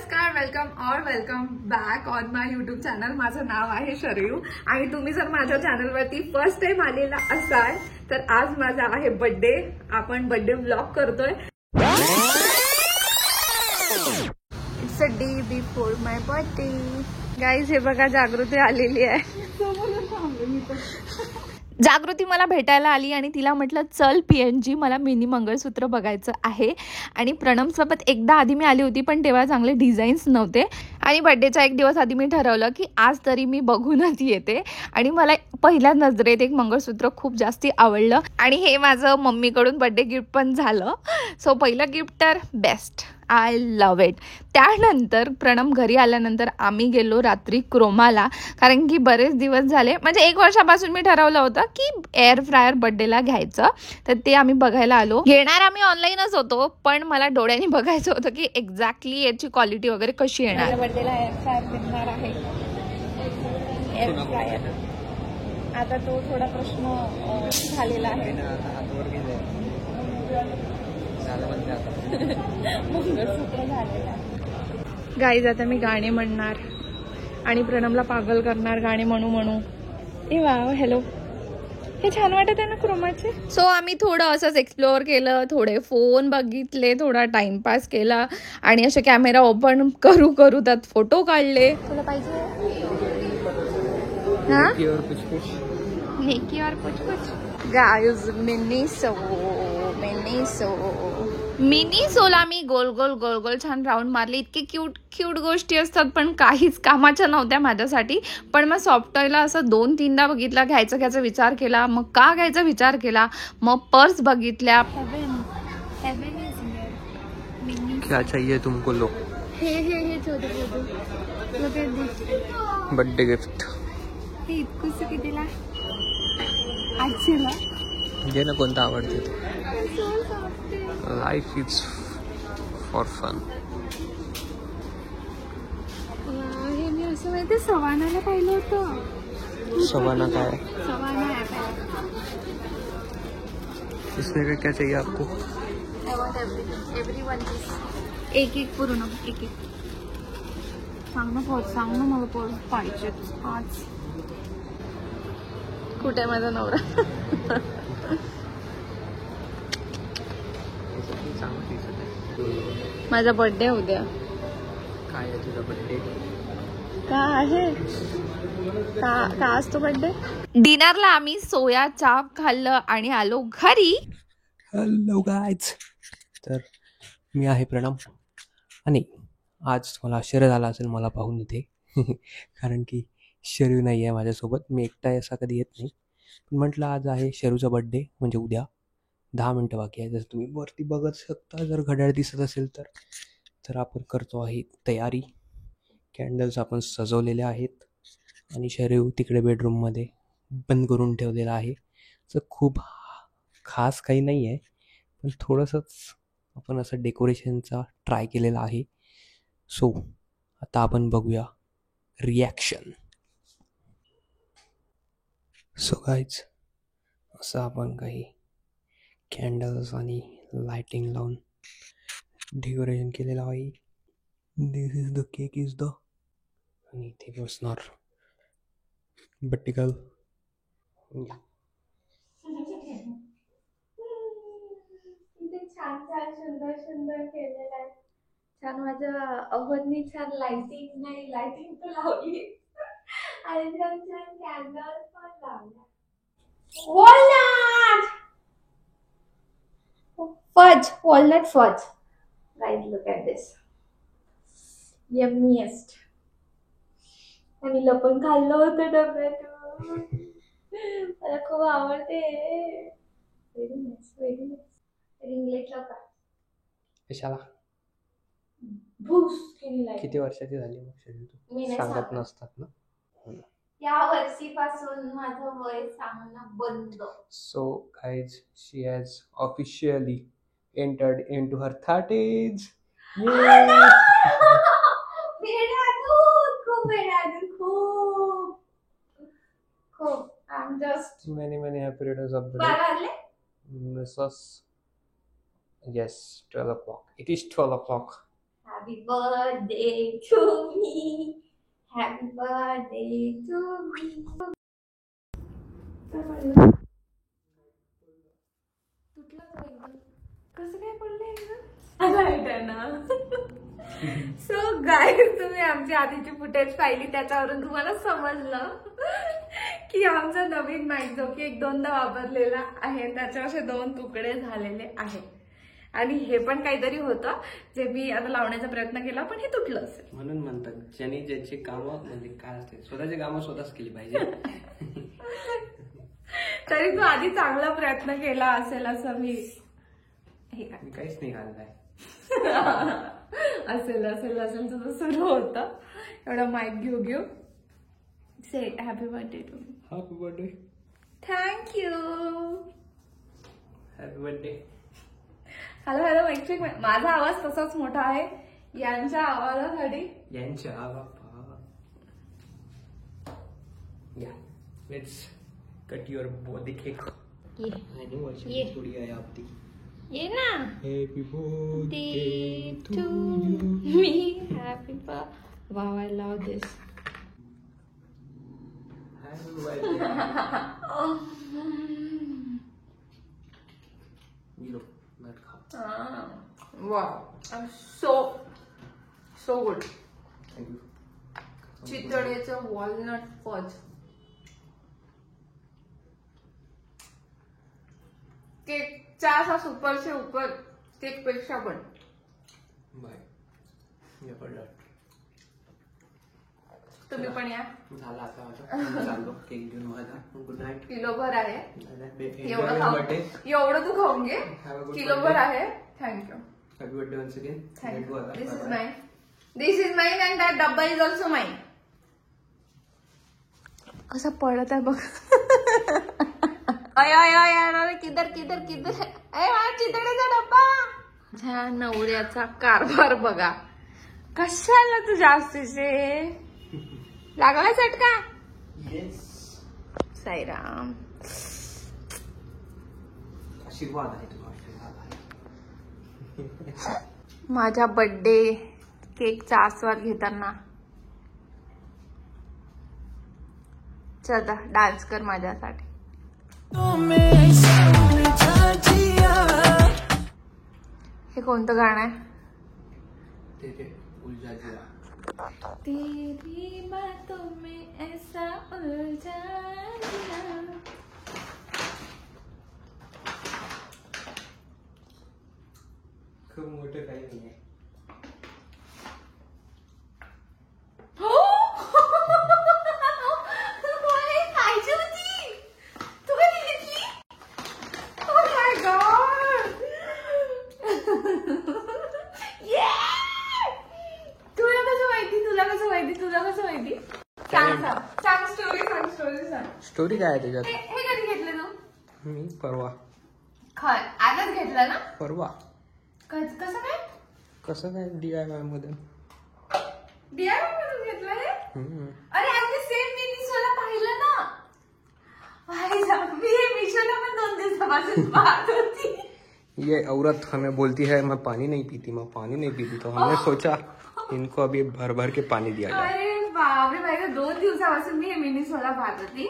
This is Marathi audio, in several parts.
नमस्कार, welcome back on my YouTube channel. माझं नाव आहे शरयू आणि तुम्ही जर माझ्या चॅनलवरती फर्स्ट टाइम आलेला असाल तर आज माझा आहे बर्थडे. आपण बर्थडे व्लॉग करतोय. It's a day before my birthday. Guys हे बघा, जागृती आलेली आहे. जागृती मला भेटायला आली आणि तिला म्हटलं चल PNG, मला मिनी मंगळसूत्र बघायचं आहे. आणि प्रणमसोबत एकदा आधी मी आली होती पण तेव्हा चांगले डिझाईन्स नव्हते आणि बर्थडेचा एक दिवस आधी मी ठरवलं की आज तरी मी बघूनच येते. आणि मला पहिल्या नजरेत एक मंगळसूत्र खूप जास्ती आवडलं आणि हे माझं मम्मीकडून बर्थडे गिफ्ट पण झालं. सो पहिलं गिफ्ट तर बेस्ट, आय लव्ह इट. त्यानंतर प्रणम घरी आल्यानंतर आम्ही गेलो रात्री क्रोमाला, कारण की बरेच दिवस झाले, म्हणजे 1 वर्षापासून मी ठरवलं होतं की एअर फ्रायर बर्थडेला घ्यायचं. तर ते आम्ही बघायला आलो. घेणार आम्ही ऑनलाईनच होतो पण मला डोळ्यांनी बघायचं होतं की एक्झॅक्टली याची क्वालिटी वगैरे कशी येणार. बर्थडेला एअर फ्रायर घेणार आहे. एअर फ्रायर आता तो थोडा प्रश्न झालेला आहे. गाईज आता मी गाणे म्हणणार आणि प्रणमला पागल करणार गाणे म्हणू म्हणू. ए वाव, हॅलो, हे छान वाटत आहे ना क्रोमाचे. सो आम्ही थोडं असंच एक्सप्लोअर केलं, थोडे फोन बघितले, थोडा टाइमपास केला आणि असे कॅमेरा ओपन करू करू त्यात फोटो काढले. तुला पाहिजे हा नेकी और कुछ कुछ. गाइस मिनी सोला मी गोल गोल छान राऊंड मारले. इतके क्यूट गोष्टी असतात पण काहीच कामाच्या नव्हत्या माझ्यासाठी. पण मग सॉफ्टवेअरला असं 2-3दा बघितला, घ्यायचा विचार केला. मग का घ्यायचा विचार केला, मग पर्स बघितल्या. क्या चाहिए तुमको? लो हे छोटे बर्थडे गिफ्ट. हे इतकंच कितीला? 800ला. जे ना कोणतं आवडते. Life is for fun. हे मी असं माहिती सवानाला पाहिलं होतं. सवाना काय? सवाना ॲप आहे. इसमें क्या चाहिए आपको? I want everyone एक पूर्ण एक सांग ना मला पाहिजे आज. कुठे आहे माझा नवरा? माझा बर्थडे उद्या. काय आहे तुझा बर्थडे? का आहे का आज तो बर्थडे. डिनरला आम्ही सोया चाप खाल्लं आणि आलो घरी. हॅलो गाईज, तर मी आहे प्रणम आणि आज मला आश्चर्य झालं असेल मला पाहून इथे कारण की शरू नाही आहे माझ्यासोबत. मी एकटा असा कधी येत नाही, पण म्हटलं आज आहे शरूचा बर्थडे, म्हणजे उद्या 10 मिनटं बाकी आहे. जसं तुम्ही वरती बघत शकता, जर घड्याळ दिसत असेल तर आपण करतो आहे तयारी. कॅन्डल्स आपण सजवलेले आहेत आणि शरू तिकडे बेडरूममध्ये बंद करून ठेवलेला आहे. तर खूप खास काही नाही आहे, पण थोडंसंच आपण असं डेकोरेशनचा ट्राय केलेला आहे. सो आता आपण बघूया रिॲक्शन. सो गाईज, असं आपण काही कॅन्डल्स आणि लाइटिंग लावून डेकोरेशन केलेलं आहे. This is the cake is the, आणि इथे बसणार बट्टिकल. छान सुंदर केलेलं आहे. छान माझ्या अवधनी छान लाइटिंग तर लावली आणि छान कॅन्डल्स पण लावल्या. walnut fudge. Guys, look at this. Yummiest. आम्ही लपून खाल्लं होतं डब्यातून. मला खूप आवडते. Very nice. रिंगलेटला का कशाला? भूस केली. किती वर्षाची झाली मग शरू? मी नाही सांगत सांगत. नसतात ना. या वर्षीपासून माझं वय सांगणं बंद. So guys, she has officially entered into her 30s. खूप. I'm just many happy returns of the day. 12 वाजले? Mrs. Yes, 12 o'clock. It is 12 o'clock. Happy birthday to me, happy birthday to me. कसं काय पडलं ना. सो गाईज, तुम्ही आमची आधीची फुटेज पाहिली, त्याच्यावरून तुम्हाला समजलं की आमचा नवीन माईक जो की 1-2दा वापरलेला आहे त्याचे असे 2 तुकडे झालेले आहेत. आणि हे पण काहीतरी होतं जे मी आता लावण्याचा प्रयत्न केला पण हे तुटलं असेल. म्हणून म्हणतात ज्यांनी ज्याची कामं म्हणजे काय असते स्वतःची कामं स्वतःच केली पाहिजे. तरी तू आधी चांगला प्रयत्न केला असेल असं मी काहीच नाही घाललाय. असेल तुझं सुरू होतं. एवढा माईक घेऊ say happy birthday to me. Happy birthday. Thank you. Happy birthday. Hello मैत्रिक, माझा आवाज तसाच मोठा आहे. यांच्या आवाजासाठी let's cut your body cake. थोडी आहे आपली. ये ना. Happy birthday to me. Happy birthday. Wow, I love this. Happy birthday. Wow, so good. चितळेचं वॉलनट फज. केकचा असा सुपर से ऊपर, केक पेक्षा पण. तुम्ही पण या. झाला आता चाललो केक घेऊन माझा. Good night. किलोभर आहे. एवढं तू खाऊन घे. किलोभर आहे. Thank you. Happy birthday once again. Thank you. This is mine and that डब्बा इज ऑल्सो माइन. कसं पडत आहे बघ. अय किधर चितळेचा डब्बा. ह्या नवऱ्याचा कारभार बघा. कशाला तू जास्तीचे लागला चटका. साईराम. आशीर्वाद आहे तुझा. माझ्या बर्थडे केकचा आस्वाद घेताना चला डान्स कर माझ्यासाठी. हे कोणतं गाणं आहे. तेरी बातों में ऐसा उलझा दिया. खूप मोठं काही नाही. पाहिजे होती. तू कधी घेतली. Oh my God. तुला कसं माहिती. सांग स्टोरी काय आहे त्याच्यात. हे कधी घेतलं तू. मी परवा. आजच घेतलं ना. परवा. कसं काय DIY मध्ये. DIY मधून घेतलं हे. अरे आज सेम मी मिशोला पाहिलं ना. मी हे मिशोला पण 2 दिवसापासून पाहत होती. ये औरत हमें बोलती है मैं पानी नहीं पीती तो हमने सोचा इनको अभी भर भर के पानी दिया जाए. अरे बापरे बाई, 2 दिवसापासून मी हे मिनिसोला पाहत होती.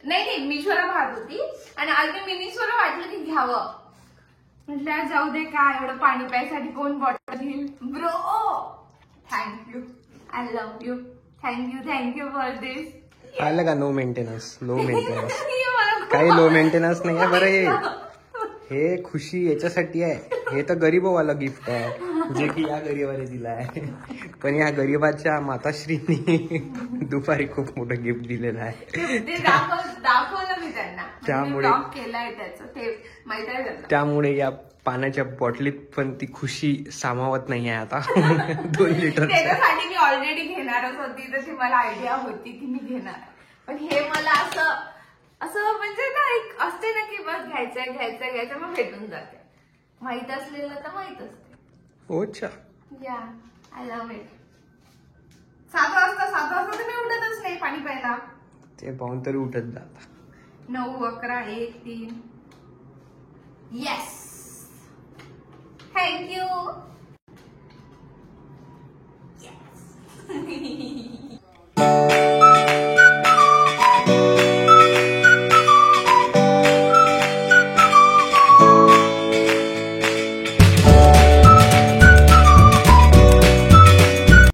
नाही मिशोला पाहत होती आणि आज मी मिनिसोला वाटलं की घ्यावं. म्हटलं जाऊ दे, काय एवढं पाणी प्यायसाठी कोण बॉटल घेईल. Bro thank you. I love you. Thank you for this. आलं का नो मेंटेनन्स. काही लो मेंटेनन्स नाही आहे बरं. हे खुशी याच्यासाठी आहे. हे तर गरीबवाला गिफ्ट आहे जे की या गरीबाने दिला आहे. पण या गरीबाच्या माताश्रींनी दुपारी खूप मोठं गिफ्ट दिलेलं आहे. दाखवलं मी त्यांना. त्यामुळे केलंय त्याचं ते माहित आहे. त्यामुळे या पाण्याच्या बॉटलीत पण ती खुशी सामावत नाही आहे आता. 2 लिटर. त्याच्यासाठी मी ऑलरेडी घेणारच होती. तशी मला आयडिया होती की मी घेणार. पण हे मला असं म्हणजे ना एक असते ना की बस घ्यायचं मग भेटून जाते. माहित असलेलं तर माहित असते. अच्छा. या आय लव्ह इट. 7 वाजता तर मी उठतच नाही पाणी प्यायला. ते पाहून तरी उठत जाता. 9, 11, 1, 3. येस. थँक्यू.